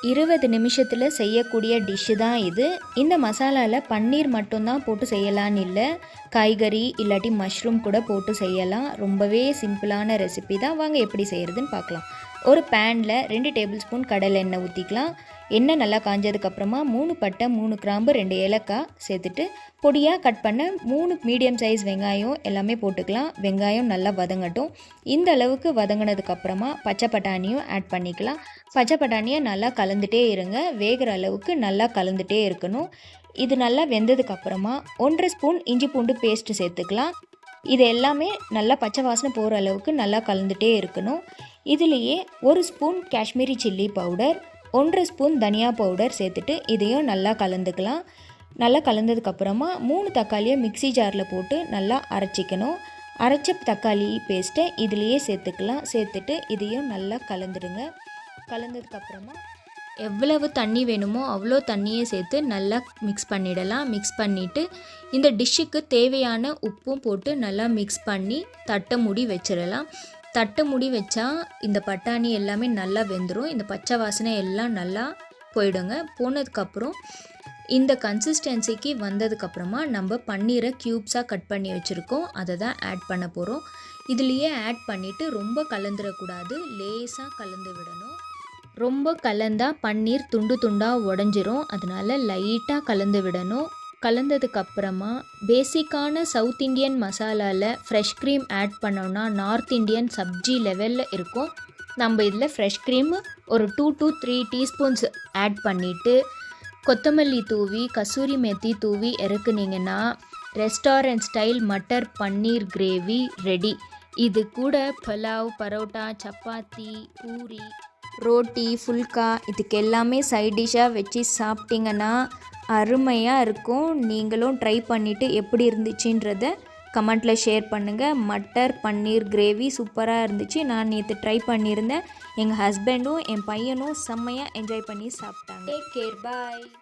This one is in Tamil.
20 நிமிஷத்தில் செய்யக்கூடிய டிஷ்ஷு தான் இது. இந்த மசாலாவில் பன்னீர் மட்டும்தான் போட்டு செய்யலான்னு இல்லை, காய்கறி இல்லாட்டி மஷ்ரூம் கூட போட்டு செய்யலாம். ரொம்பவே சிம்பிளான ரெசிபி தான். வாங்க எப்படி செய்கிறதுன்னு பார்க்கலாம். ஒரு பேனில் 2 டேபிள் ஸ்பூன் கடலை எண்ணெய் ஊற்றிக்கலாம். எண்ணெய் நல்லா காஞ்சதுக்கப்புறமா 3 பட்டை 3 கிராம்பு 2 ஏலக்காய் சேர்த்துட்டு பொடியாக கட் பண்ண 3 மீடியம் சைஸ் வெங்காயம் எல்லாமே போட்டுக்கலாம். வெங்காயம் நல்லா வதங்கட்டும். இந்த அளவுக்கு வதங்கினதுக்கப்புறமா பச்சை பட்டாணியும் ஆட் பண்ணிக்கலாம். பச்சை பட்டாணியை நல்லா கலந்துகிட்டே இருங்க. வேகிற அளவுக்கு நல்லா கலந்துகிட்டே இருக்கணும். இது நல்லா வெந்ததுக்கப்புறமா 1.5 ஸ்பூன் இஞ்சி பூண்டு பேஸ்ட்டு சேர்த்துக்கலாம். இது எல்லாமே நல்லா பச்சை வாசனை போகிற அளவுக்கு நல்லா கலந்துகிட்டே இருக்கணும். இதுலேயே 1 spoon Kashmiri chilli powder, 1.5 spoon தனியா பவுடர் சேர்த்துட்டு இதையும் நல்லா கலந்துக்கலாம். நல்லா கலந்ததுக்கப்புறமா 3 தக்காளியை மிக்ஸி ஜாரில் போட்டு நல்லா அரைச்சிக்கணும். அரைச்ச தக்காளி பேஸ்ட்டை இதுலேயே சேர்த்துக்கலாம். சேர்த்துட்டு இதையும் நல்லா கலந்துடுங்க. கலந்ததுக்கப்புறமா எவ்வளவு தண்ணி வேணுமோ அவ்வளோ தண்ணியை சேர்த்து நல்லா மிக்ஸ் பண்ணிடலாம். மிக்ஸ் பண்ணிவிட்டு இந்த டிஷ்ஷுக்கு தேவையான உப்பும் போட்டு நல்லா மிக்ஸ் பண்ணி தட்டை மூடி வச்சிடலாம். தட்டை மூடி வச்சா இந்த பட்டாணி எல்லாமே நல்லா வெந்துடும். இந்த பச்சை வாசனை எல்லாம் நல்லா போயிடுங்க. போனதுக்கப்புறம் இந்த கன்சிஸ்டன்சிக்கு வந்ததுக்கப்புறமா நம்ம பன்னீரை க்யூப்ஸாக கட் பண்ணி வச்சுருக்கோம். அதை தான் ஆட் பண்ண போகிறோம். இதுலேயே ஆட் பண்ணிவிட்டு ரொம்ப கலந்துடக்கூடாது, லேசாக கலந்து விடணும். ரொம்ப கலந்தால் பன்னீர் துண்டு துண்டாக உடஞ்சிரும். அதனால் லைட்டாக கலந்து விடணும். கலந்ததுக்கப்புறமா பேசிக்கான சவுத் இண்டியன் மசாலாவில் ஃப்ரெஷ் க்ரீம் ஆட் பண்ணோன்னா நார்த் இண்டியன் சப்ஜி லெவலில் இருக்கும். நம்ம இதில் ஃப்ரெஷ் க்ரீம் ஒரு 2 to 3 டீஸ்பூன்ஸ் ஆட் பண்ணிவிட்டு கொத்தமல்லி தூவி கசூரி மெத்தி தூவி இறக்குனீங்கன்னா restaurant style matar paneer gravy ready. இது கூட புலாவ், பரோட்டா, சப்பாத்தி, பூரி, ரோட்டி, ஃபுல்கா இதுக்கு எல்லாமே சைட் டிஷ்ஷாக வச்சு சாப்பிட்டிங்கன்னா அருமையாக இருக்கும். நீங்களும் ட்ரை பண்ணிவிட்டு எப்படி இருந்துச்சுன்றதை கமெண்ட்டில் ஷேர் பண்ணுங்கள். மட்டர் பன்னீர் கிரேவி சூப்பராக இருந்துச்சு. நான் நேற்று ட்ரை பண்ணியிருந்தேன். எங்கள் ஹஸ்பண்டும் என் பையனும் செம்மையாக என்ஜாய் பண்ணி சாப்பிட்டாங்க. டேக் கேர், பாய்.